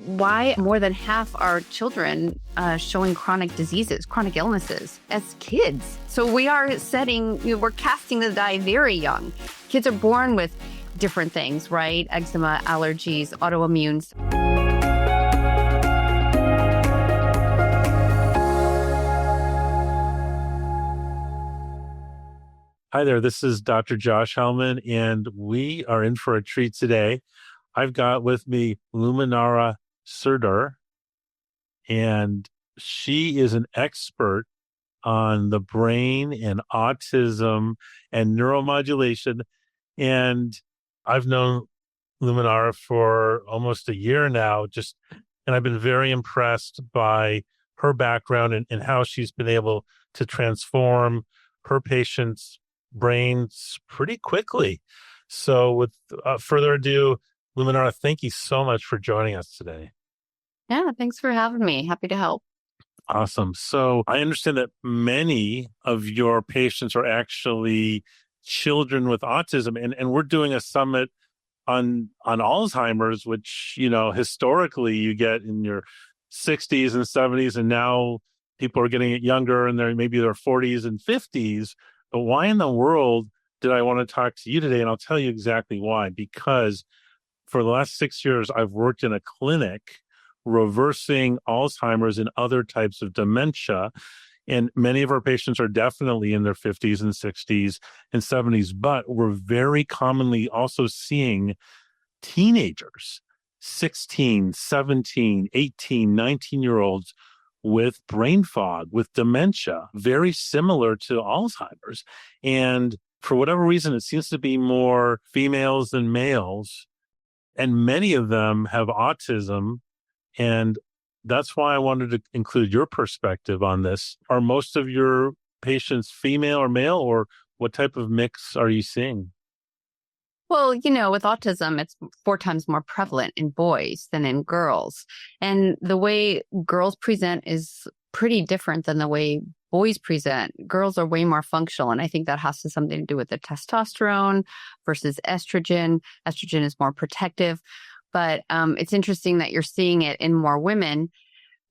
why more than half our children showing chronic diseases, chronic illnesses as kids. So we are we're casting the die very young. Kids are born with different things, right? Eczema, allergies, autoimmunes. Hi there, this is Dr. Josh Helman, and we are in for a treat today. I've got with me Luminara Serdar, and she is an expert on the brain and autism and neuromodulation. And I've known Luminara for almost a year now, and I've been very impressed by her background and how she's been able to transform her patients' brains pretty quickly. So with further ado, Luminara, thank you so much for joining us today. Yeah, thanks for having me. Happy to help. Awesome. So I understand that many of your patients are actually children with autism, and we're doing a summit on Alzheimer's, which, historically you get in your 60s and 70s, and now people are getting it younger and maybe their 40s and 50s. But why in the world did I want to talk to you today? And I'll tell you exactly why. Because for the last 6 years, I've worked in a clinic reversing Alzheimer's and other types of dementia. And many of our patients are definitely in their 50s and 60s and 70s. But we're very commonly also seeing teenagers, 16, 17, 18, 19-year-olds with brain fog, with dementia, very similar to Alzheimer's. And for whatever reason, it seems to be more females than males. And many of them have autism. And that's why I wanted to include your perspective on this. Are most of your patients female or male, or what type of mix are you seeing? Well, with autism, it's 4 times more prevalent in boys than in girls. And the way girls present is pretty different than the way boys present. Girls are way more functional. And I think that has something to do with the testosterone versus estrogen. Estrogen is more protective. But it's interesting that you're seeing it in more women,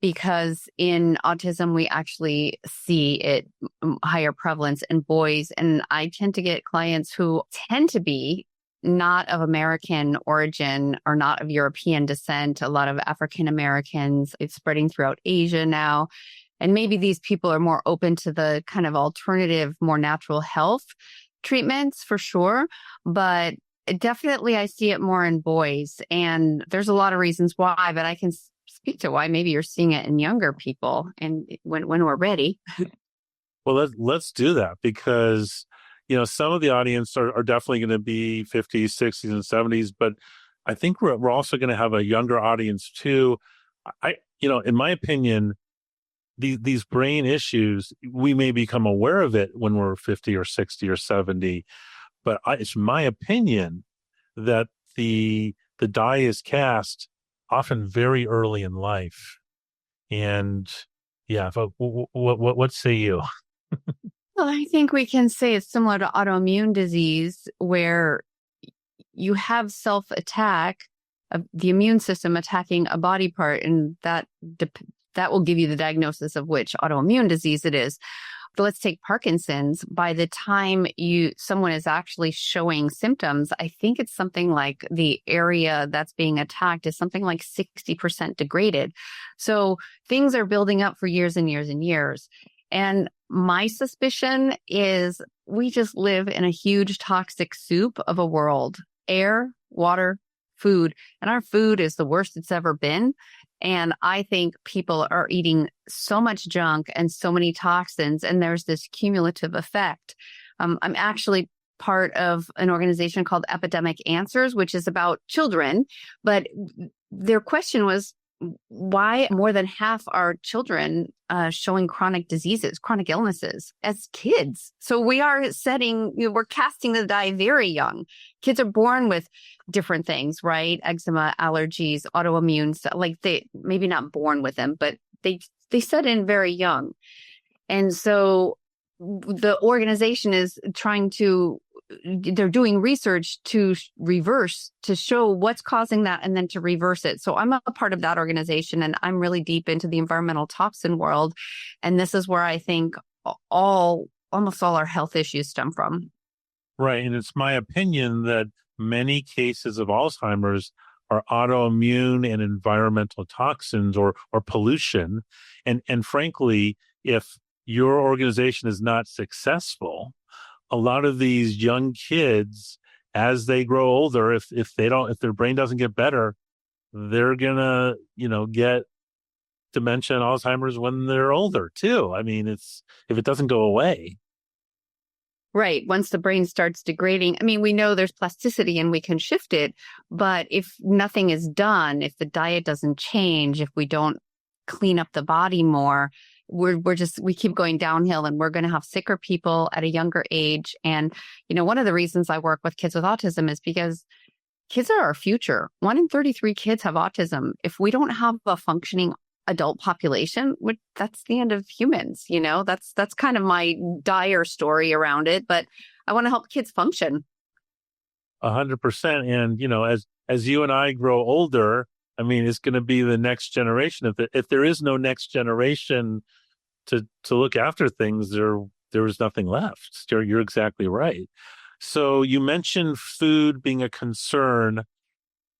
because in autism, we actually see it higher prevalence in boys. And I tend to get clients who tend to be not of American origin or not of European descent, a lot of African Americans. It's spreading throughout Asia now. And maybe these people are more open to the kind of alternative, more natural health treatments for sure. But definitely I see it more in boys. And there's a lot of reasons why, but I can speak to why maybe you're seeing it in younger people and when we're ready. Well, let's do that, because some of the audience are definitely going to be 50s, 60s, and 70s, but I think we're also going to have a younger audience too. In my opinion, these brain issues, we may become aware of it when we're 50 or 60 or 70, but it's my opinion that the die is cast often very early in life. And yeah, what say you? Well, I think we can say it's similar to autoimmune disease, where you have self-attack of the immune system attacking a body part, and that will give you the diagnosis of which autoimmune disease it is. But let's take Parkinson's. By the time someone is actually showing symptoms, I think it's something like the area that's being attacked is something like 60% degraded. So things are building up for years and years and years. And my suspicion is we just live in a huge toxic soup of a world: air, water, food. And our food is the worst it's ever been. And I think people are eating so much junk and so many toxins, and there's this cumulative effect. I'm actually part of an organization called Epidemic Answers, which is about children. But their question was, why more than half our children showing chronic diseases, chronic illnesses as kids? So we are we're casting the die very young. Kids are born with different things, right? Eczema, allergies, autoimmune stuff. Like they maybe not born with them, but they set in very young. And so the organization is trying to they're doing research to reverse, to show what's causing that and then to reverse it. So I'm a part of that organization, and I'm really deep into the environmental toxin world. And this is where I think almost all our health issues stem from. Right. And it's my opinion that many cases of Alzheimer's are autoimmune and environmental toxins or pollution. And frankly, if your organization is not successful, a lot of these young kids, as they grow older, if their brain doesn't get better, they're gonna, get dementia and Alzheimer's when they're older too. I mean, if it doesn't go away. Right. Once the brain starts degrading, I mean, we know there's plasticity and we can shift it, but if nothing is done, if the diet doesn't change, if we don't clean up the body more, we keep going downhill, and we're going to have sicker people at a younger age. And, one of the reasons I work with kids with autism is because kids are our future. 1 in 33 kids have autism. If we don't have a functioning adult population, that's the end of humans. That's kind of my dire story around it, but I want to help kids function. 100%. And, as you and I grow older, I mean, it's going to be the next generation. If there is no next generation to look after things, there is nothing left. You're exactly right. So you mentioned food being a concern.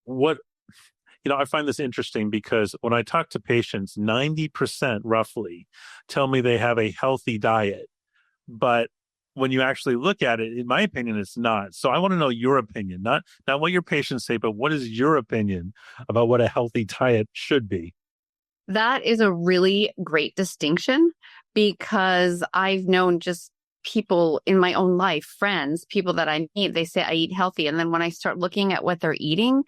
I find this interesting because when I talk to patients, 90% roughly tell me they have a healthy diet. But when you actually look at it, in my opinion, it's not. So I want to know your opinion, not what your patients say, but what is your opinion about what a healthy diet should be? That is a really great distinction, because I've known just people in my own life, friends, people that I meet, they say I eat healthy. And then when I start looking at what they're eating,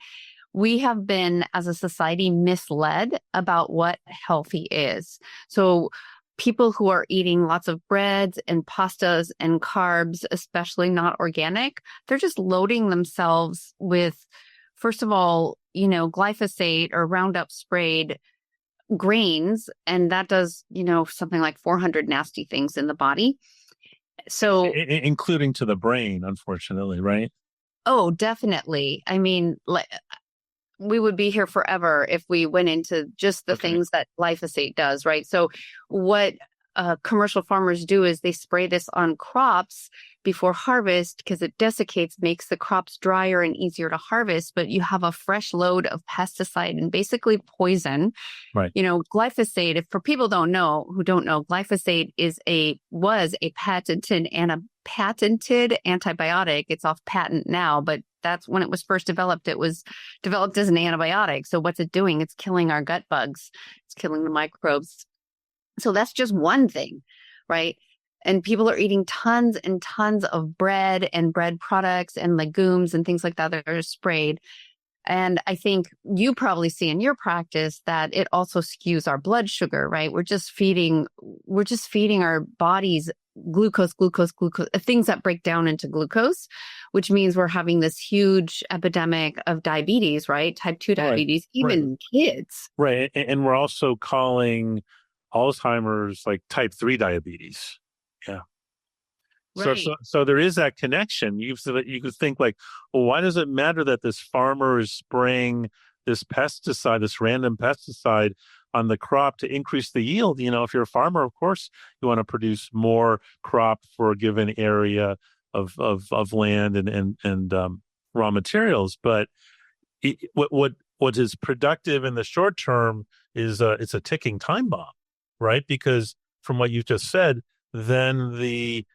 we have been, as a society, misled about what healthy is. So people who are eating lots of breads and pastas and carbs, especially not organic, they're just loading themselves with, first of all, glyphosate or Roundup sprayed grains. And that does, something like 400 nasty things in the body. So including to the brain, unfortunately, right? Oh, definitely. I mean, we would be here forever if we went into just the things that glyphosate does, right? So what commercial farmers do is they spray this on crops before harvest because it desiccates, makes the crops drier and easier to harvest, but you have a fresh load of pesticide and basically poison. Right. Glyphosate, if for people who don't know, glyphosate was a patented antibiotic. It's off patent now, but that's when it was first developed. It was developed as an antibiotic. So what's it doing? It's killing our gut bugs. It's killing the microbes. So that's just one thing, right? And people are eating tons and tons of bread and bread products and legumes and things like that that are sprayed. And I think you probably see in your practice that it also skews our blood sugar, right? We're just feeding our bodies glucose, things that break down into glucose, which means we're having this huge epidemic of diabetes, right? Type 2 diabetes, even kids. Right. And we're also calling Alzheimer's like type 3 diabetes. Yeah. Right. So there is that connection. You could think like, well, why does it matter that this farmer is spraying this pesticide, this random pesticide on the crop to increase the yield? If you're a farmer, of course, you want to produce more crop for a given area of land and raw materials. But what is productive in the short term is it's a ticking time bomb, right? Because from what you just said, then that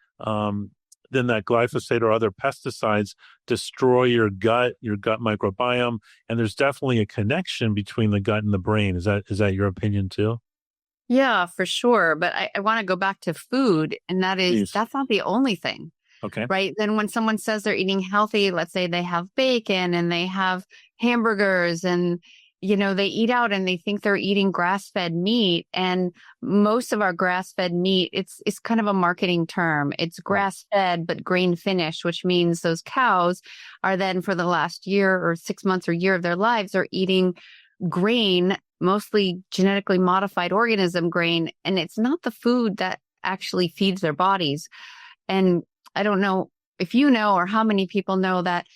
glyphosate or other pesticides destroy your gut microbiome, and there's definitely a connection between the gut and the brain. Is that your opinion too? Yeah, for sure. But I want to go back to food, and that's not the only thing. Okay. Right. Then when someone says they're eating healthy, let's say they have bacon and they have hamburgers and they eat out and they think they're eating grass-fed meat. And most of our grass-fed meat, it's kind of a marketing term. It's grass-fed, but grain finished, which means those cows are then for the last year or 6 months or year of their lives are eating grain, mostly genetically modified organism grain. And it's not the food that actually feeds their bodies. And I don't know if you know, or how many people know that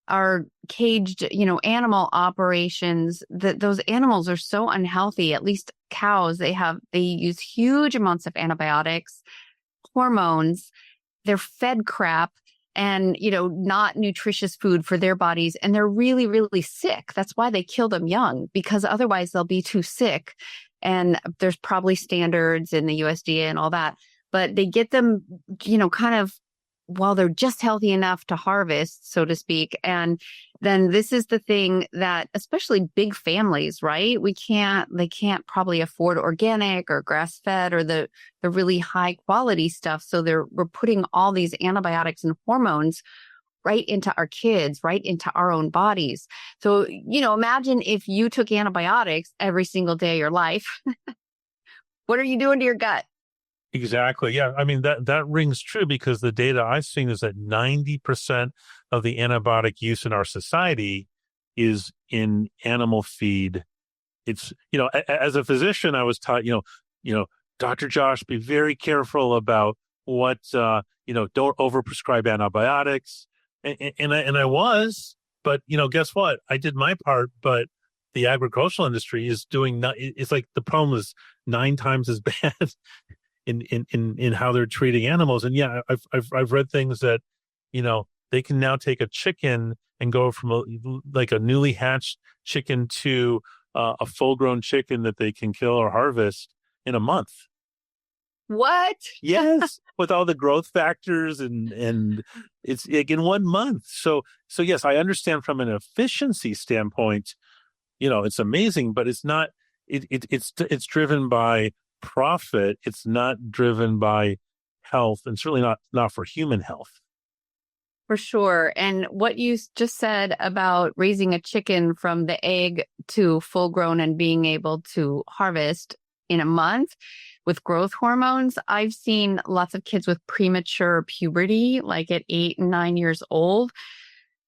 are caged, animal operations, that those animals are so unhealthy. At least cows, they use huge amounts of antibiotics, hormones, they're fed crap and, not nutritious food for their bodies. And they're really, really sick. That's why they kill them young, because otherwise they'll be too sick. And there's probably standards in the USDA and all that, but they get them, kind of while they're just healthy enough to harvest, so to speak. And then this is the thing that, especially big families, right? They can't probably afford organic or grass fed or the really high quality stuff. So we're putting all these antibiotics and hormones right into our kids, right into our own bodies. So, imagine if you took antibiotics every single day of your life. What are you doing to your gut? Exactly. Yeah. I mean, that rings true, because the data I've seen is that 90% of the antibiotic use in our society is in animal feed. It's, as a physician, I was taught, Dr. Josh, be very careful about what, don't overprescribe antibiotics. And I was, but, guess what? I did my part, but the agricultural industry is doing, it's like the problem is 9 times as bad in how they're treating animals. And yeah, I've read things that, they can now take a chicken and go from a newly hatched chicken to a full grown chicken that they can kill or harvest in a month. What? Yes, with all the growth factors and it's like in 1 month. So yes, I understand from an efficiency standpoint, it's amazing, but it's not. It's driven by profit. It's not driven by health, and certainly not for human health. For sure. And what you just said about raising a chicken from the egg to full grown and being able to harvest in a month with growth hormones, I've seen lots of kids with premature puberty, like at 8 and 9 years old.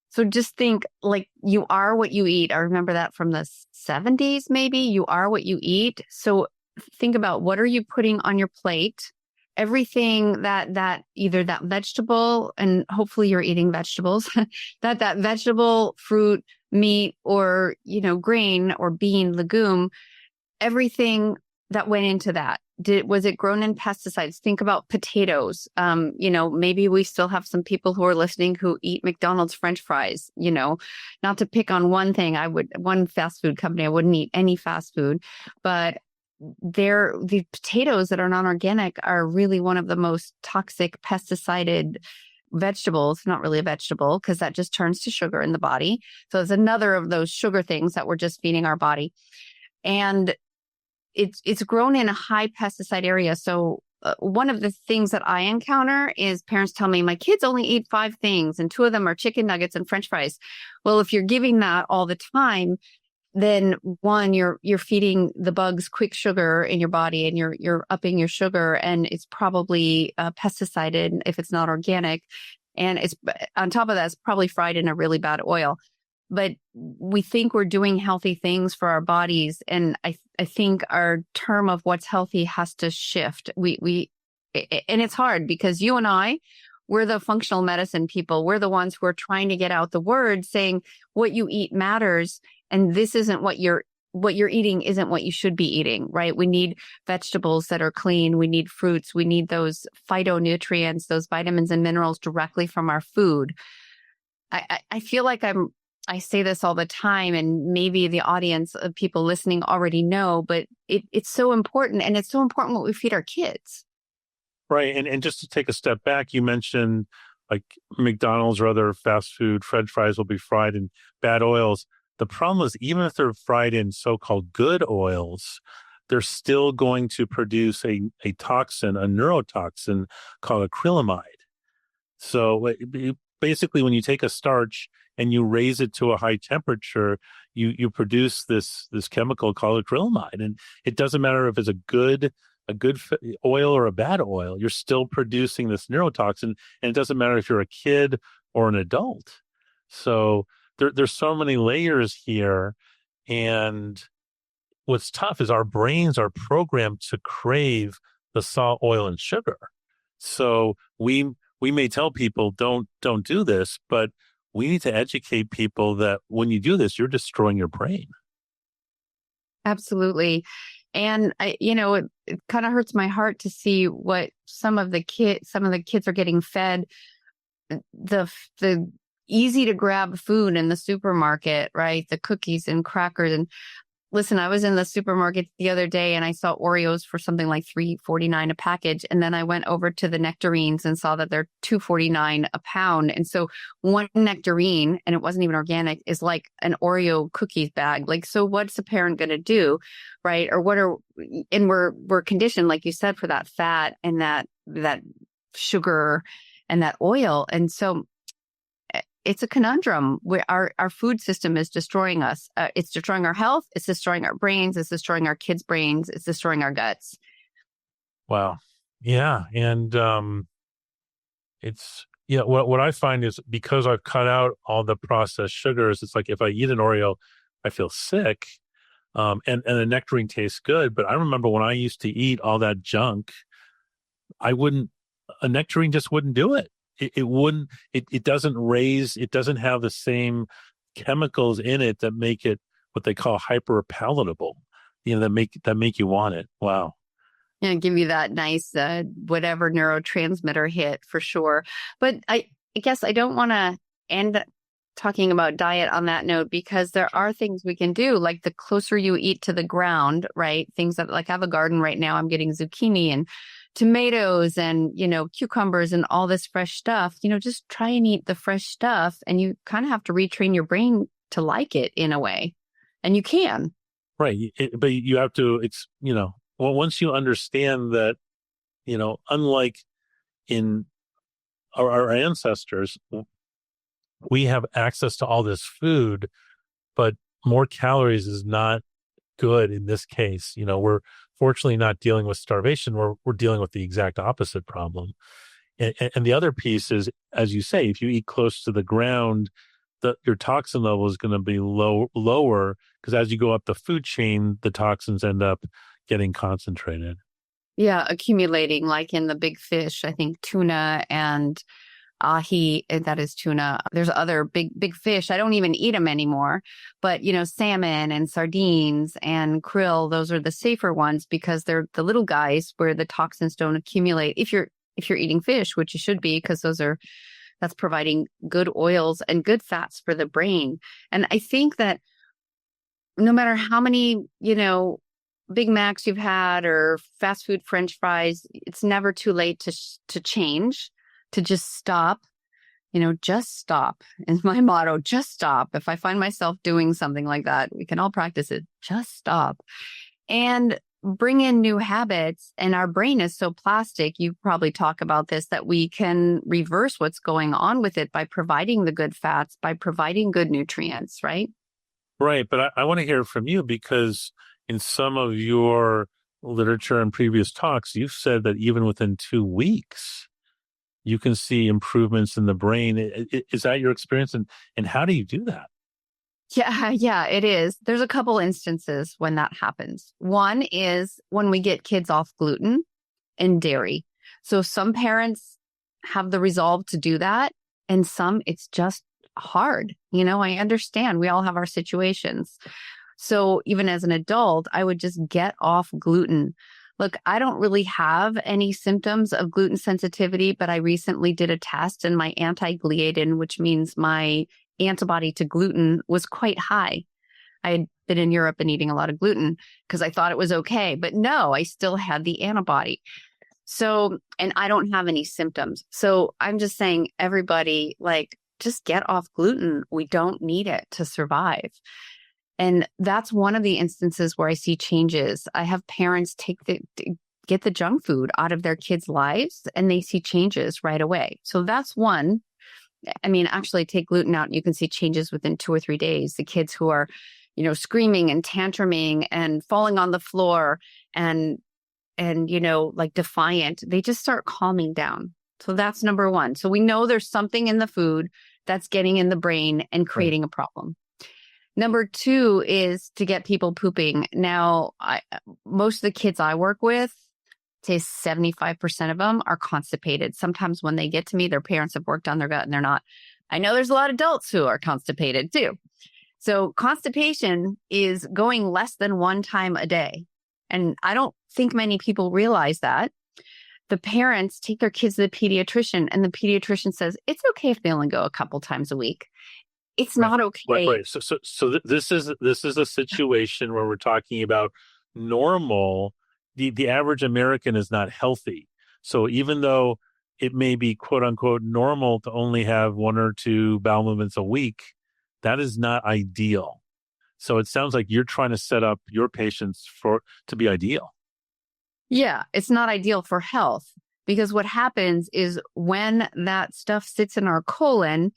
So just think, like, you are what you eat. I remember that from the 70s, maybe. You are what you eat. So think about, what are you putting on your plate? Everything that either that vegetable, and hopefully you're eating vegetables, that vegetable, fruit, meat, or, grain or bean, legume, everything that went into that. Was it grown in pesticides? Think about potatoes. Maybe we still have some people who are listening who eat McDonald's French fries, not to pick on one thing. One fast food company, I wouldn't eat any fast food, but the potatoes that are non-organic are really one of the most toxic pesticided vegetables. Not really a vegetable, because that just turns to sugar in the body. So it's another of those sugar things that we're just feeding our body. And it's grown in a high pesticide area. So one of the things that I encounter is parents tell me, my kids only eat 5 things and 2 of them are chicken nuggets and French fries. Well, if you're giving that all the time, then one, you're feeding the bugs quick sugar in your body, and you're upping your sugar, and it's probably pesticided if it's not organic. And it's, on top of that, it's probably fried in a really bad oil. But we think we're doing healthy things for our bodies. And I think our term of what's healthy has to shift. And it's hard, because you and I, we're the functional medicine people. We're the ones who are trying to get out the word saying what you eat matters. And this isn't what you're eating isn't what you should be eating, right? We need vegetables that are clean. We need fruits. We need those phytonutrients, those vitamins and minerals directly from our food. I feel like I say this all the time, and maybe the audience of people listening already know, but it's so important. And it's so important what we feed our kids. Right. And just to take a step back, you mentioned like McDonald's or other fast food, French fries will be fried in bad oils. The problem is, even if they're fried in so-called good oils, they're still going to produce a toxin, a neurotoxin called acrylamide. So basically, when you take a starch and you raise it to a high temperature, you produce this chemical called acrylamide. And it doesn't matter if it's a good oil or a bad oil, you're still producing this neurotoxin. And it doesn't matter if you're a kid or an adult. So there's so many layers here. And what's tough is our brains are programmed to crave the salt, oil, and sugar. So we we may tell people don't do this, but we need to educate people that when you do this, you're destroying your brain. Absolutely. And it kind of hurts my heart to see what some of the kids are getting fed the easy to grab food in the supermarket, right? The cookies and crackers. And listen, I was in the supermarket the other day and I saw Oreos for something like $3.49 a package. And then I went over to the nectarines and saw that they're $2.49 a pound. And so one nectarine, and it wasn't even organic, is like an Oreo cookies bag. Like, so what's a parent going to do? Right. Or and we're conditioned, like you said, for that fat and that sugar and that oil. And so it's a conundrum where our food system is destroying us. It's destroying our health. It's destroying our brains. It's destroying our kids' brains. It's destroying our guts. Wow. Yeah. And what I find is because I've cut out all the processed sugars, it's like if I eat an Oreo, I feel sick. And the nectarine tastes good. But I remember when I used to eat all that junk, a nectarine just wouldn't do it. It doesn't have the same chemicals in it that make it what they call hyper palatable, that make you want it. Wow. Yeah, give you that nice whatever neurotransmitter hit for sure. But I guess I don't want to end talking about diet on that note, because there are things we can do, like the closer you eat to the ground, right? Things that, like, I have a garden right now, I'm getting zucchini and tomatoes and, cucumbers and all this fresh stuff. Just try and eat the fresh stuff, and you kind of have to retrain your brain to like it in a way. And you can. Right. But you have to, once you understand that, unlike in our ancestors, we have access to all this food, but more calories is not good in this case. We're fortunately not dealing with starvation. We're dealing with the exact opposite problem. And the other piece is, as you say, if you eat close to the ground, your toxin level is going to be lower, because as you go up the food chain, the toxins end up getting concentrated. Yeah, accumulating, like in the big fish, I think tuna and ahi, that is tuna. There's other big fish. I don't even eat them anymore. But, salmon and sardines and krill, those are the safer ones because they're the little guys where the toxins don't accumulate. If you're eating fish, which you should be, because that's providing good oils and good fats for the brain. And I think that no matter how many, Big Macs you've had or fast food French fries, it's never too late to change. To just stop, just stop is my motto. Just stop. If I find myself doing something like that, we can all practice it. Just stop and bring in new habits. And our brain is so plastic. You probably talk about this, that we can reverse what's going on with it by providing the good fats, by providing good nutrients, right? Right. But I want to hear from you, because in some of your literature and previous talks, you've said that even within 2 weeks, you can see improvements in the brain. Is that your experience? And how do you do that? Yeah, it is. There's a couple instances when that happens. One is when we get kids off gluten and dairy. So some parents have the resolve to do that, and some it's just hard. I understand. We all have our situations. So even as an adult, I would just get off gluten. Look, I don't really have any symptoms of gluten sensitivity, but I recently did a test and my anti-gliadin, which means my antibody to gluten, was quite high. I had been in Europe and eating a lot of gluten because I thought it was okay, but no, I still had the antibody. So, and I don't have any symptoms. So I'm just saying, everybody, just get off gluten. We don't need it to survive. And that's one of the instances where I see changes. I have parents get the junk food out of their kids' lives, and they see changes right away. So that's one. I mean, actually take gluten out and you can see changes within 2 or 3 days. The kids who are, screaming and tantruming and falling on the floor and defiant, they just start calming down. So that's number one. So we know there's something in the food that's getting in the brain and creating a problem. Number two is to get people pooping. Now, most of the kids I work with, say 75% of them are constipated. Sometimes when they get to me, their parents have worked on their gut and they're not. I know there's a lot of adults who are constipated too. So constipation is going less than one time a day. And I don't think many people realize that. The parents take their kids to the pediatrician and the pediatrician says, it's okay if they only go a couple times a week. It's not okay. Right. So this is a situation where we're talking about normal. The average American is not healthy. So even though it may be quote unquote normal to only have 1 or 2 bowel movements a week, that is not ideal. So it sounds like you're trying to set up your patients to be ideal. Yeah, it's not ideal for health because what happens is when that stuff sits in our colon,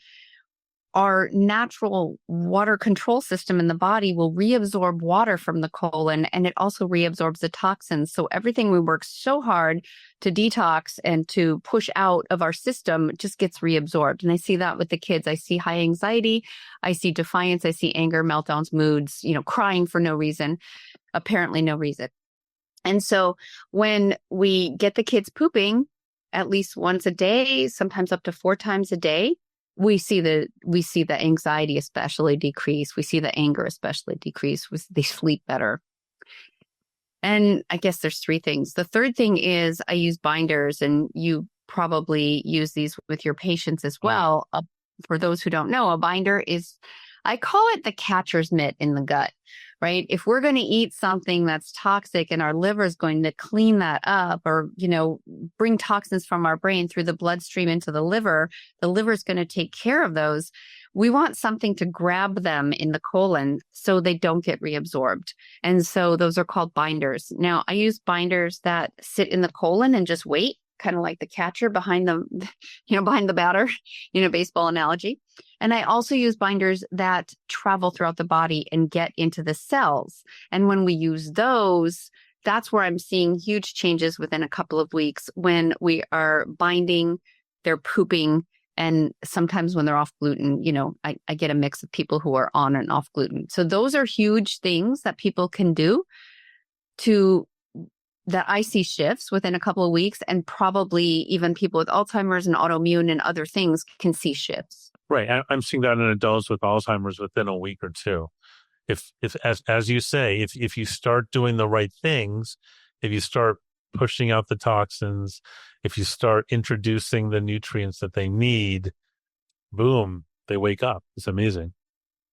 our natural water control system in the body will reabsorb water from the colon, and it also reabsorbs the toxins. So everything we work so hard to detox and to push out of our system just gets reabsorbed. And I see that with the kids. I see high anxiety. I see defiance. I see anger, meltdowns, moods, crying for no reason, apparently no reason. And so when we get the kids pooping at least once a day, sometimes up to 4 times a day, we see the anxiety especially decrease. We see the anger especially decrease. They sleep better. And I guess there's 3 things. The third thing is I use binders, and you probably use these with your patients as well. For those who don't know, a binder is, I call it the catcher's mitt in the gut, right? If we're going to eat something that's toxic and our liver is going to clean that up or, bring toxins from our brain through the bloodstream into the liver is going to take care of those. We want something to grab them in the colon so they don't get reabsorbed. And so those are called binders. Now, I use binders that sit in the colon and just wait, kind of like the catcher behind the batter, baseball analogy. And I also use binders that travel throughout the body and get into the cells. And when we use those, that's where I'm seeing huge changes within a couple of weeks when we are binding, they're pooping, and sometimes when they're off gluten, I get a mix of people who are on and off gluten. So those are huge things that people can do that I see shifts within a couple of weeks, and probably even people with Alzheimer's and autoimmune and other things can see shifts. Right. I'm seeing that in adults with Alzheimer's within a week or 2. If as you say, if you start doing the right things, if you start pushing out the toxins, if you start introducing the nutrients that they need, boom, they wake up. It's amazing.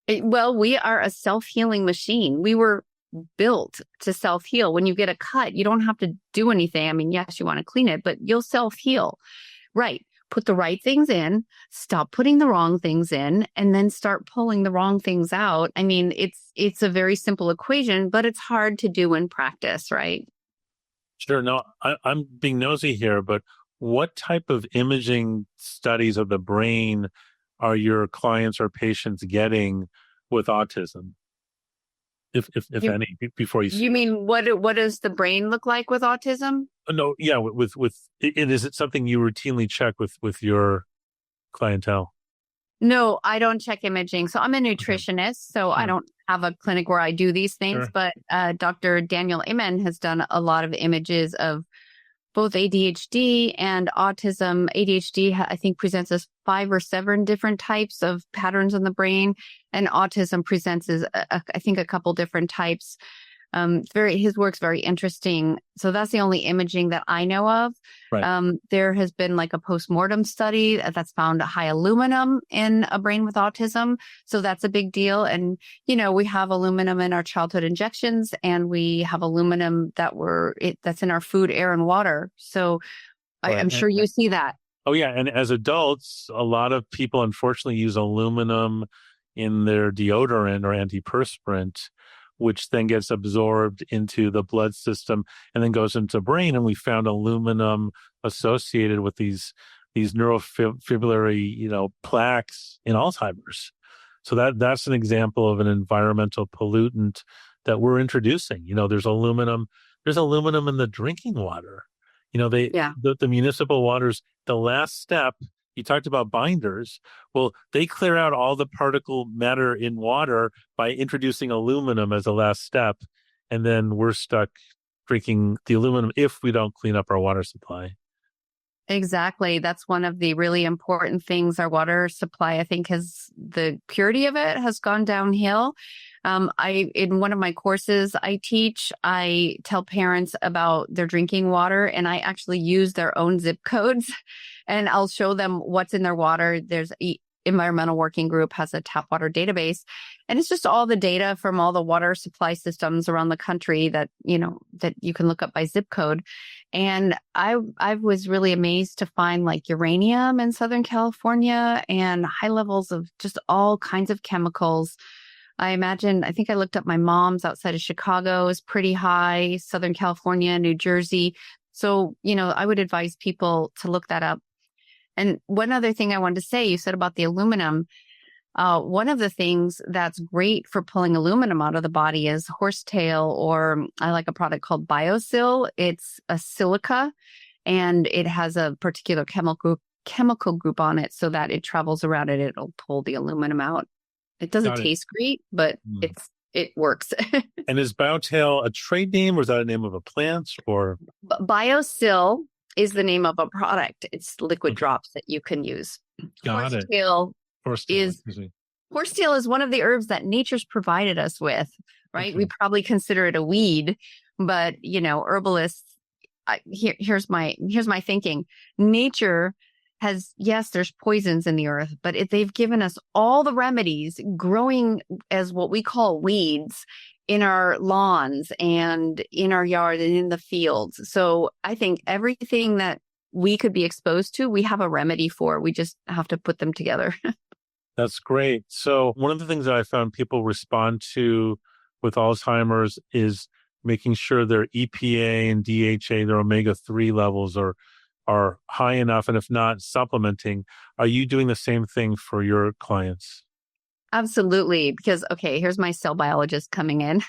Well, we are a self-healing machine. We were built to self-heal. When you get a cut, you don't have to do anything. I mean, yes, you want to clean it, but you'll self-heal. Right. Put the right things in, stop putting the wrong things in, and then start pulling the wrong things out. I mean, it's a very simple equation, but it's hard to do in practice, right? Sure. No, I'm being nosy here, but what type of imaging studies of the brain are your clients or patients getting with autism? If any, before you... You mean, what does the brain look like with autism? No, yeah, with is it something you routinely check with your clientele? No, I don't check imaging. So I'm a nutritionist, so I don't have a clinic where I do these things, but Dr. Daniel Amen has done a lot of images of both ADHD and autism. ADHD, I think, presents as 5 or 7 different types of patterns in the brain, and autism presents as, I think, a couple different types. His work's very interesting. So that's the only imaging that I know of. Right. There has been like a postmortem study that's found high aluminum in a brain with autism. So that's a big deal. And, we have aluminum in our childhood injections, and we have aluminum that's in our food, air, and water. So right. I'm sure you see that. Oh, yeah. And as adults, a lot of people unfortunately use aluminum in their deodorant or antiperspirant, which then gets absorbed into the blood system and then goes into the brain. And we found aluminum associated with these neurofibrillary, plaques in Alzheimer's. So that's an example of an environmental pollutant that we're introducing. There's aluminum in the drinking water. The municipal waters, the last step, you talked about binders. Well, they clear out all the particle matter in water by introducing aluminum as a last step. And then we're stuck drinking the aluminum if we don't clean up our water supply. Exactly. That's one of the really important things. Our water supply, I think, the purity of it has gone downhill. In one of my courses I tell parents about their drinking water, and I actually use their own zip codes, and I'll show them what's in their water. There's Environmental Working Group has a tap water database, and it's just all the data from all the water supply systems around the country that you can look up by zip code. And I was really amazed to find like uranium in Southern California and high levels of just all kinds of chemicals. I think I looked up my mom's outside of Chicago is pretty high, Southern California, New Jersey. So, I would advise people to look that up. And one other thing I wanted to say, you said about the aluminum. One of the things that's great for pulling aluminum out of the body is horsetail, or I like a product called BioSil. It's a silica, and it has a particular chemical group on it so that it travels around and it'll pull the aluminum out. It doesn't taste great, but it works. And is BioSil a trade name, or is that a name of a plant? Or BioSil is the name of a product. It's liquid drops that you can use. Horsetail is one of the herbs that nature's provided us with, right? Okay. We probably consider it a weed, but herbalists. Here's my thinking. Nature has, yes, there's poisons in the earth, but they've given us all the remedies growing as what we call weeds in our lawns and in our yard and in the fields. So I think everything that we could be exposed to, we have a remedy for. We just have to put them together. That's great. So one of the things that I found people respond to with Alzheimer's is making sure their EPA and DHA, their omega-3 levels are high enough, and if not, supplementing. Are you doing the same thing for your clients? Absolutely. Because, okay, here's my cell biologist coming in.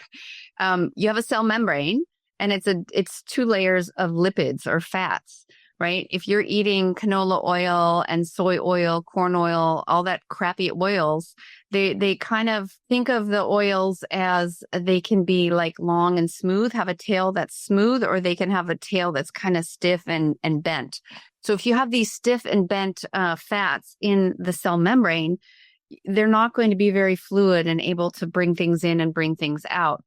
You have a cell membrane, and it's 2 layers of lipids or fats, right? If you're eating canola oil and soy oil, corn oil, all that crappy oils, they kind of think of the oils as they can be like long and smooth, have a tail that's smooth, or they can have a tail that's kind of stiff and bent. So if you have these stiff and bent fats in the cell membrane, they're not going to be very fluid and able to bring things in and bring things out.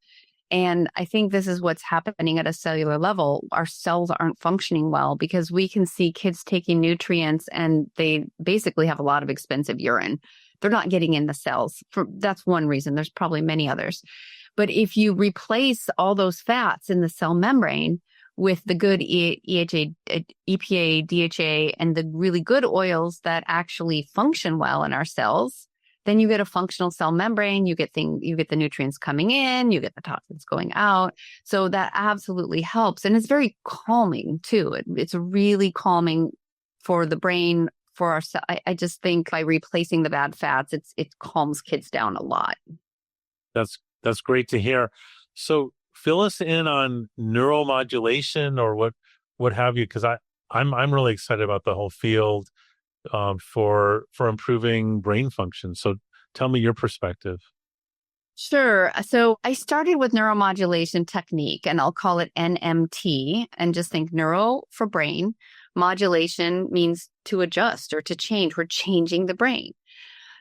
And I think this is what's happening at a cellular level. Our cells aren't functioning well because we can see kids taking nutrients and they basically have a lot of expensive urine. They're not getting in the cells. That's one reason. There's probably many others. But if you replace all those fats in the cell membrane with the good EPA, DHA, and the really good oils that actually function well in our cells, then you get a functional cell membrane, you get the nutrients coming in, you get the toxins going out. So that absolutely helps. And it's very calming too. It's really calming for the brain, for our cell. I just think by replacing the bad fats, it calms kids down a lot. That's great to hear. So fill us in on neuromodulation or what have you, because I'm really excited about the whole field for improving brain function. So tell me your perspective. Sure. So I started with neuromodulation technique, and I'll call it NMT, and just think neuro for brain. Modulation means to adjust or to change. We're changing the brain.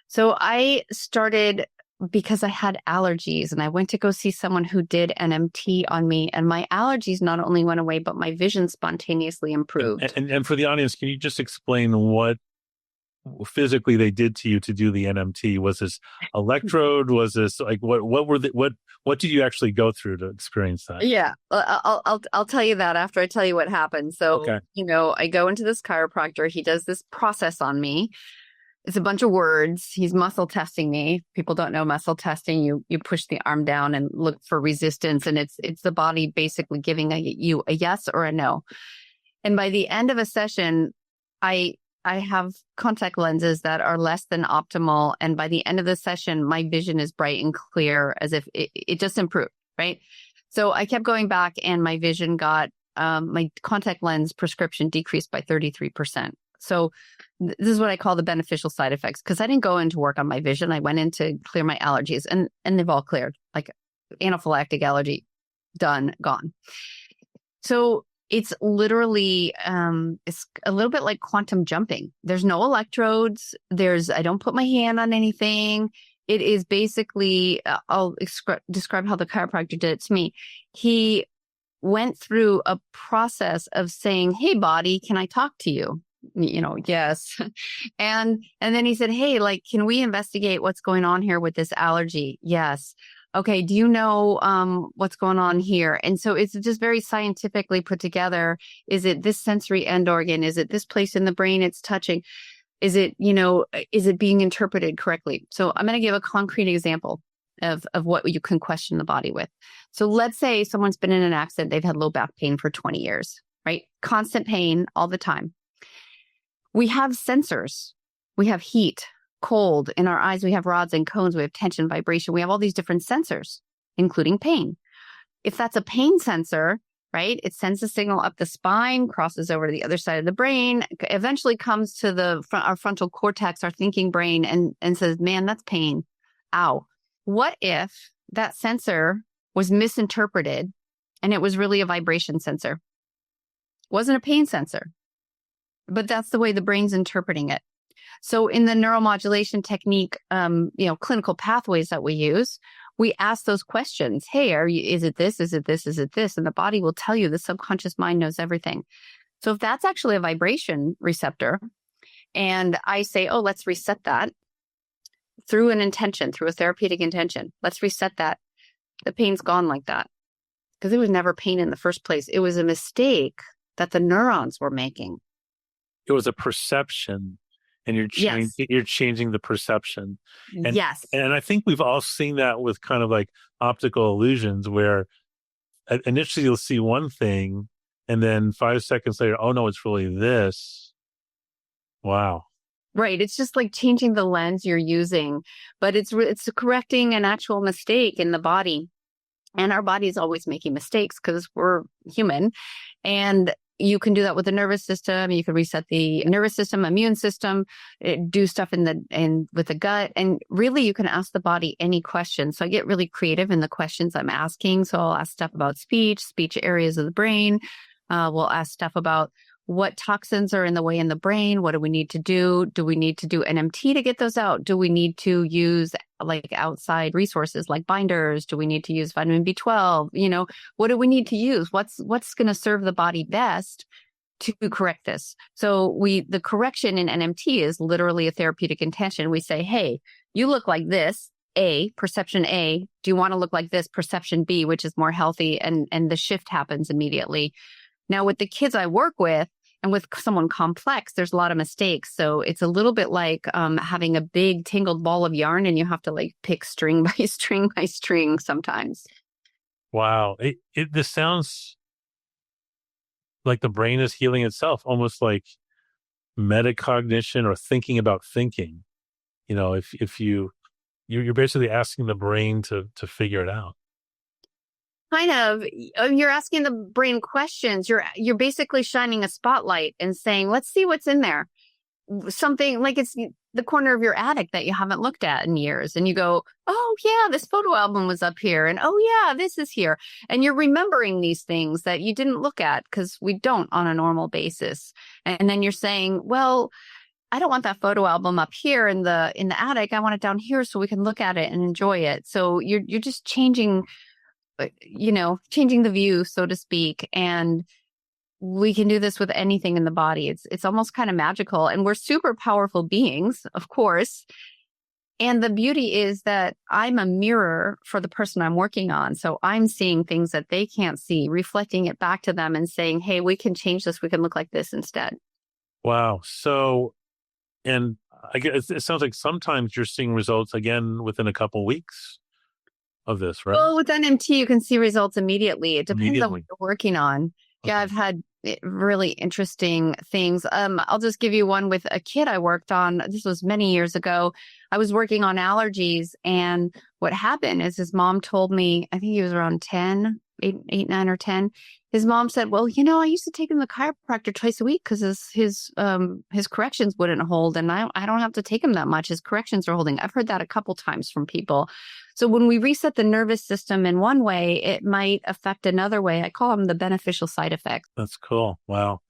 So I started because I had allergies, and I went to go see someone who did NMT on me, and my allergies not only went away, but my vision spontaneously improved. And for the audience, can you just explain what physically they did to you to do the NMT? Was this electrode? Was this like what did you actually go through to experience that? Yeah, I'll tell you that after I tell you what happened. So, okay. I go into this chiropractor. He does this process on me. It's a bunch of words. He's muscle testing me. People don't know muscle testing. You push the arm down and look for resistance, and it's the body basically giving you a yes or a no. And by the end of a session, I have contact lenses that are less than optimal. And by the end of the session, my vision is bright and clear as if it just improved, right? So I kept going back, and my vision got, my contact lens prescription decreased by 33%. So this is what I call the beneficial side effects, because I didn't go into work on my vision. I went in to clear my allergies, and they've all cleared, like anaphylactic allergy, done, gone. So it's literally, it's a little bit like quantum jumping. There's no electrodes. I don't put my hand on anything. It is basically, I'll describe how the chiropractor did it to me. He went through a process of saying, hey, body, can I talk to you? Yes. And then he said, hey, like, can we investigate what's going on here with this allergy? Yes. Okay. Do you know what's going on here? And so it's just very scientifically put together. Is it this sensory end organ? Is it this place in the brain it's touching? Is it being interpreted correctly? So I'm going to give a concrete example of what you can question the body with. So let's say someone's been in an accident. They've had low back pain for 20 years, right? Constant pain all the time. We have sensors. We have heat, cold. In our eyes, we have rods and cones. We have tension, vibration. We have all these different sensors, including pain. If that's a pain sensor, right, it sends a signal up the spine, crosses over to the other side of the brain, eventually comes to our frontal cortex, our thinking brain, and says, man, that's pain. Ow. What if that sensor was misinterpreted and it was really a vibration sensor? It wasn't a pain sensor, but that's the way the brain's interpreting it. So in the neuromodulation technique, clinical pathways that we use, we ask those questions. Hey, is it this? Is it this? Is it this? And the body will tell you. The subconscious mind knows everything. So if that's actually a vibration receptor, and I say, oh, let's reset that through an intention, through a therapeutic intention, let's reset that. The pain's gone like that because it was never pain in the first place. It was a mistake that the neurons were making. It was a perception, and you're changing the perception. And, yes. And I think we've all seen that with kind of like optical illusions where initially you'll see one thing and then 5 seconds later, oh no, it's really this. Wow. Right. It's just like changing the lens you're using, but it's correcting an actual mistake in the body. And our body is always making mistakes because we're human. And you can do that with the nervous system. You can reset the nervous system, immune system, do stuff with the gut. And really, you can ask the body any question. So I get really creative in the questions I'm asking. So I'll ask stuff about speech areas of the brain. We'll ask stuff about what toxins are in the way in the brain. What do we need to do? Do we need to do NMT to get those out? Do we need to use like outside resources like binders? Do we need to use vitamin B12? What do we need to use? What's going to serve the body best to correct this? So the correction in NMT is literally a therapeutic intention. We say, hey, you look like this, perception A. Do you want to look like this, perception B, which is more healthy? And the shift happens immediately. Now, with the kids I work with and with someone complex, there's a lot of mistakes. So it's a little bit like having a big tangled ball of yarn and you have to like pick string by string by string sometimes. Wow. This sounds like the brain is healing itself, almost like metacognition or thinking about thinking. If you're basically asking the brain to figure it out. Kind of. You're asking the brain questions. You're basically shining a spotlight and saying, let's see what's in there. Something like it's the corner of your attic that you haven't looked at in years. And you go, oh yeah, this photo album was up here. And oh yeah, this is here. And you're remembering these things that you didn't look at because we don't on a normal basis. And then you're saying, well, I don't want that photo album up here in the attic. I want it down here so we can look at it and enjoy it. So you're just changing the view, so to speak. And we can do this with anything in the body. It's almost kind of magical. And we're super powerful beings, of course. And the beauty is that I'm a mirror for the person I'm working on. So I'm seeing things that they can't see, reflecting it back to them and saying, hey, we can change this. We can look like this instead. Wow. So, and I guess it sounds like sometimes you're seeing results again within a couple weeks of this, right? Well, with NMT, you can see results immediately. It depends on what you're working on. Okay. Yeah, I've had really interesting things. I'll just give you one with a kid I worked on. This was many years ago. I was working on allergies, and what happened is his mom told me, I think he was around 10, 8, 9 or 10. His mom said, well, I used to take him to the chiropractor twice a week because his corrections wouldn't hold. And I don't have to take him that much. His corrections are holding. I've heard that a couple times from people. So when we reset the nervous system in one way, it might affect another way. I call them the beneficial side effects. That's cool. Wow.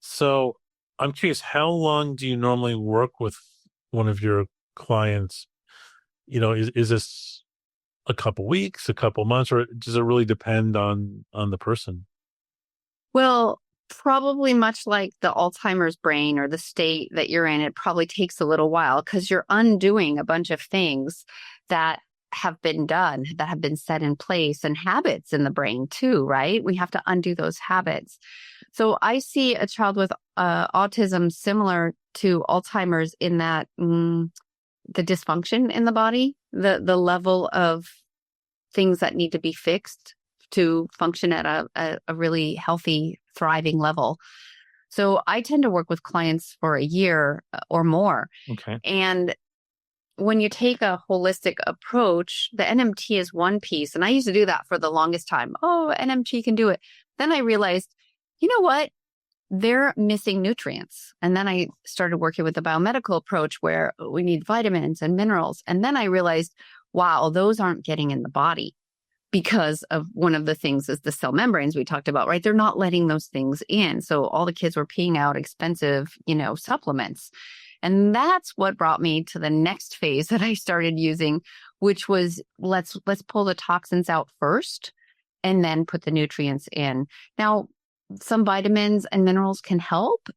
So I'm curious, how long do you normally work with one of your clients? Is this a couple weeks, a couple months, or does it really depend on the person? Well, probably much like the Alzheimer's brain or the state that you're in, it probably takes a little while because you're undoing a bunch of things that have been done, that have been set in place, and habits in the brain too, right? We have to undo those habits. So I see a child with autism similar to Alzheimer's in that the dysfunction in the body, the level of things that need to be fixed to function at a really healthy, thriving level. So I tend to work with clients for a year or more. Okay. And when you take a holistic approach, the NMT is one piece. And I used to do that for the longest time. Oh, NMT can do it. Then I realized, you know what? They're missing nutrients. And then I started working with the biomedical approach where we need vitamins and minerals. And then I realized, wow, those aren't getting in the body because of one of the things is the cell membranes we talked about, right? They're not letting those things in. So all the kids were peeing out expensive, supplements. And that's what brought me to the next phase that I started using, which was let's pull the toxins out first and then put the nutrients in. Now, some vitamins and minerals can help,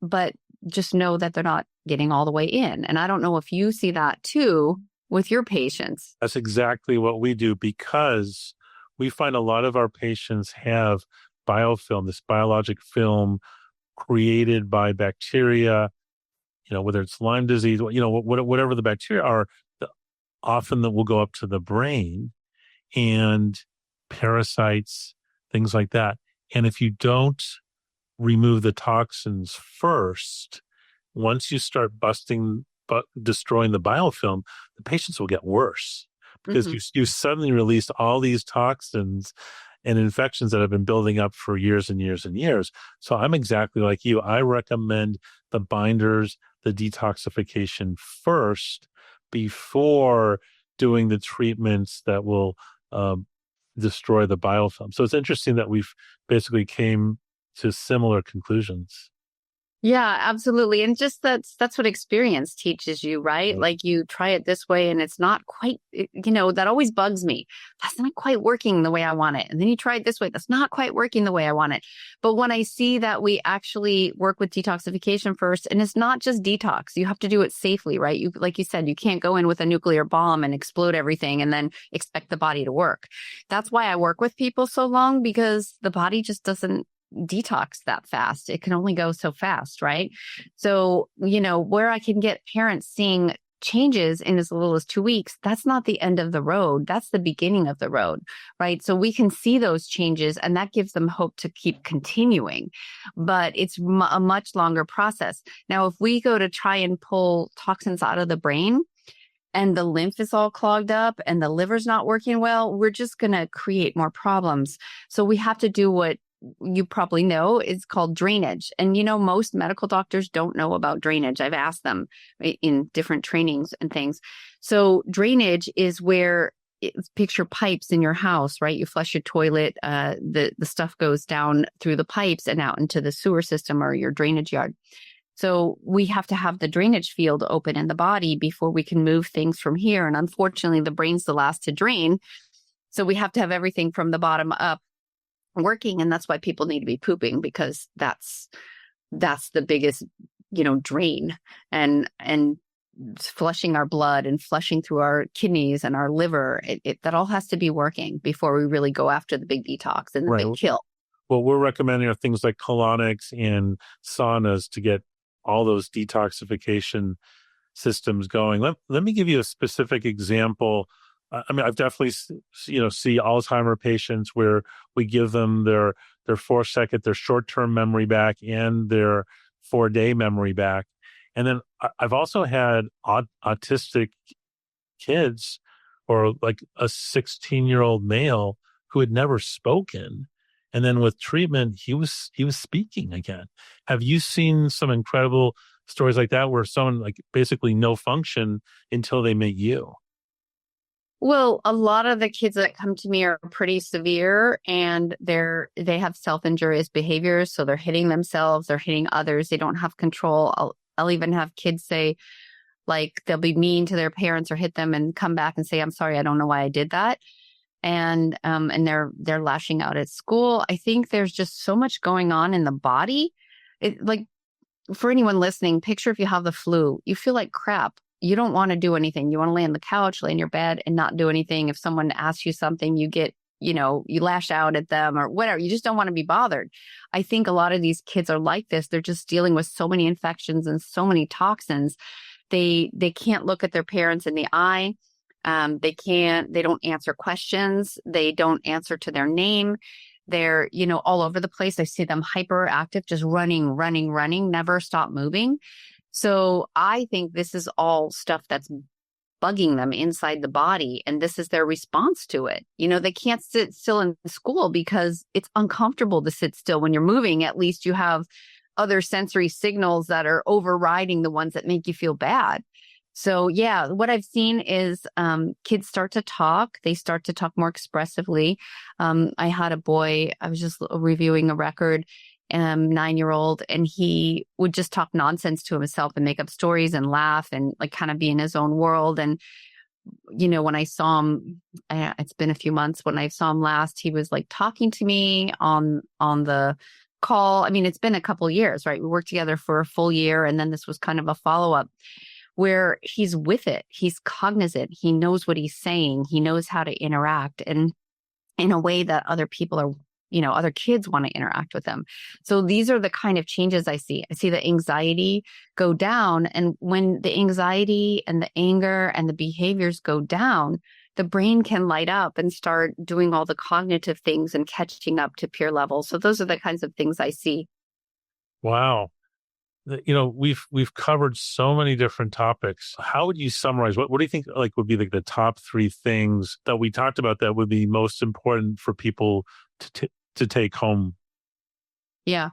but just know that they're not getting all the way in. And I don't know if you see that too with your patients. That's exactly what we do, because we find a lot of our patients have biofilm, this biologic film created by bacteria, whether it's Lyme disease, whatever the bacteria are, often that will go up to the brain, and parasites, things like that. And if you don't remove the toxins first, once you start destroying the biofilm, the patients will get worse because you suddenly released all these toxins and infections that have been building up for years and years and years. So I'm exactly like you. I recommend the binders, the detoxification first before doing the treatments that will destroy the biofilm. So it's interesting that we've basically came to similar conclusions. Yeah, absolutely. And just that's what experience teaches you, right? Like you try it this way and it's not quite, that always bugs me. That's not quite working the way I want it. And then you try it this way. That's not quite working the way I want it. But when I see that we actually work with detoxification first, and it's not just detox, you have to do it safely, right? Like you said, you can't go in with a nuclear bomb and explode everything and then expect the body to work. That's why I work with people so long, because the body just doesn't detox that fast. It can only go so fast, right? So, where I can get parents seeing changes in as little as 2 weeks, that's not the end of the road. That's the beginning of the road, right? So we can see those changes and that gives them hope to keep continuing, but it's a much longer process. Now, if we go to try and pull toxins out of the brain and the lymph is all clogged up and the liver's not working well, we're just going to create more problems. So we have to do what you probably know is called drainage. And, most medical doctors don't know about drainage. I've asked them in different trainings and things. So drainage is where picture pipes in your house, right? You flush your toilet, the stuff goes down through the pipes and out into the sewer system or your drainage yard. So we have to have the drainage field open in the body before we can move things from here. And unfortunately, the brain's the last to drain. So we have to have everything from the bottom up working, and that's why people need to be pooping, because that's the biggest drain, and flushing our blood and flushing through our kidneys and our liver, that all has to be working before we really go after the big detox and the big kill. Well, we're recommending things like colonics and saunas to get all those detoxification systems going. Let me give you a specific example. I've definitely, see Alzheimer patients where we give them their 4-second, their short-term memory back and their 4-day memory back. And then I've also had autistic kids, or like a 16-year-old male who had never spoken. And then with treatment, he was speaking again. Have you seen some incredible stories like that where someone like basically no function until they meet you? Well, a lot of the kids that come to me are pretty severe and they have self-injurious behaviors. So they're hitting themselves, they're hitting others. They don't have control. I'll even have kids say, like, they'll be mean to their parents or hit them and come back and say, I'm sorry, I don't know why I did that. And they're lashing out at school. I think there's just so much going on in the body. Like, for anyone listening, picture if you have the flu, you feel like crap. You don't want to do anything. You want to lay on the couch, lay in your bed and not do anything. If someone asks you something, you get, you lash out at them or whatever. You just don't want to be bothered. I think a lot of these kids are like this. They're just dealing with so many infections and so many toxins. They can't look at their parents in the eye. They don't answer questions. They don't answer to their name. They're, all over the place. I see them hyperactive, just running, never stop moving. So I think this is all stuff that's bugging them inside the body. And this is their response to it. They can't sit still in school because it's uncomfortable to sit still. When you're moving, at least you have other sensory signals that are overriding the ones that make you feel bad. So yeah, what I've seen is kids start to talk. They start to talk more expressively. I had a boy, I was just reviewing a record, 9-year-old, and he would just talk nonsense to himself and make up stories and laugh and like kind of be in his own world. And, when I saw him, it's been a few months, when I saw him last, he was like talking to me on the call. I mean, it's been a couple of years, right? We worked together for a full year. And then this was kind of a follow-up where he's with it. He's cognizant. He knows what he's saying. He knows how to interact and in a way that other people are, other kids want to interact with him. So these are the kind of changes I see. I see the anxiety go down. And when the anxiety and the anger and the behaviors go down, the brain can light up and start doing all the cognitive things and catching up to peer level. So those are the kinds of things I see. Wow. We've covered so many different topics. How would you summarize? What do you think would be the top 3 things that we talked about that would be most important for people to take home? Yeah,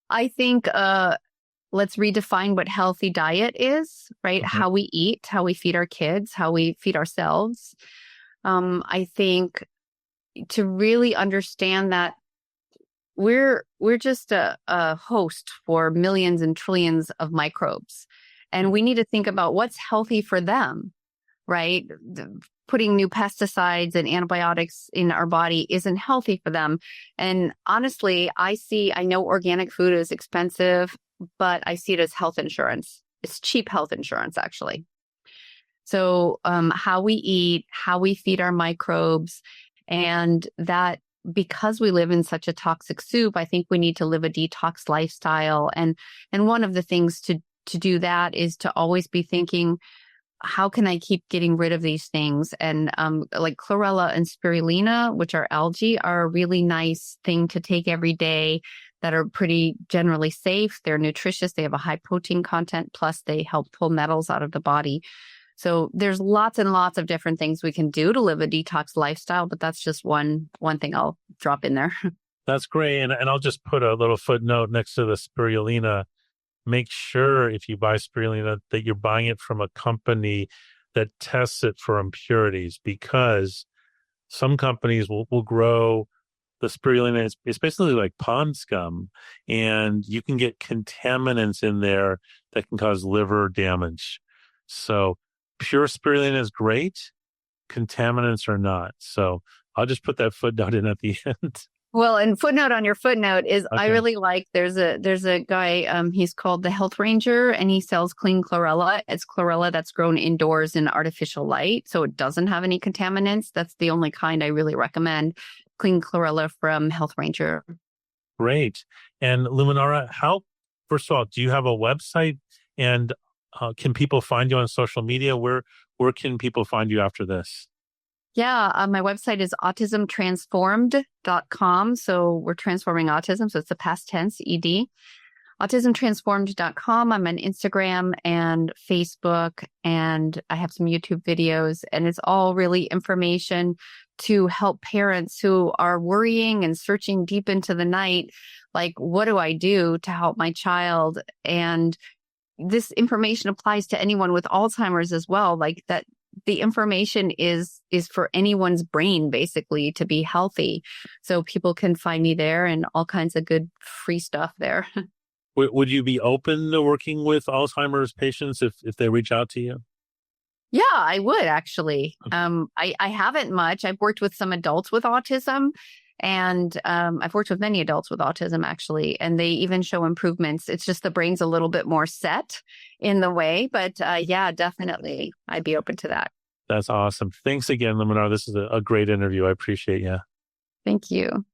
I think let's redefine what healthy diet is, right? Mm-hmm. How we eat, how we feed our kids, how we feed ourselves. I think to really understand that we're just a host for millions and trillions of microbes. And we need to think about what's healthy for them, right? Putting new pesticides and antibiotics in our body isn't healthy for them. And honestly, I know organic food is expensive, but I see it as health insurance. It's cheap health insurance, actually. So how we eat, how we feed our microbes, and that because we live in such a toxic soup, I think we need to live a detox lifestyle. And one of the things to do that is to always be thinking, how can I keep getting rid of these things? And like chlorella and spirulina, which are algae, are a really nice thing to take every day that are pretty generally safe. They're nutritious. They have a high protein content. Plus, they help pull metals out of the body. So there's lots and lots of different things we can do to live a detox lifestyle, but that's just one thing I'll drop in there. That's great. And I'll just put a little footnote next to the spirulina. Make sure if you buy spirulina that you're buying it from a company that tests it for impurities, because some companies will grow the spirulina. It's basically like pond scum, and you can get contaminants in there that can cause liver damage. So pure spirulina is great. Contaminants are not. So I'll just put that footnote in at the end. Well, and footnote on your footnote is Okay. I really like, there's a guy, he's called the Health Ranger, and he sells clean chlorella. It's chlorella that's grown indoors in artificial light. So it doesn't have any contaminants. That's the only kind I really recommend. Clean chlorella from Health Ranger. Great. And Luminara, first of all, do you have a website? And can people find you on social media? Where can people find you after this? Yeah, my website is autismtransformed.com. So we're transforming autism. So it's the past tense, ED. Autismtransformed.com. I'm on Instagram and Facebook, and I have some YouTube videos, and it's all really information to help parents who are worrying and searching deep into the night. Like, what do I do to help my child? And this information applies to anyone with Alzheimer's as well. Like that the information is for anyone's brain, basically, to be healthy. So people can find me there and all kinds of good free stuff there. Would you be open to working with Alzheimer's patients if they reach out to you? Yeah, I would actually. I haven't much. I've worked with some adults with autism, and I've worked with many adults with autism, actually, and they even show improvements. It's just the brain's a little bit more set in the way, but yeah, definitely, I'd be open to that. That's awesome. Thanks again, Luminara. This is a great interview. I appreciate you. Thank you.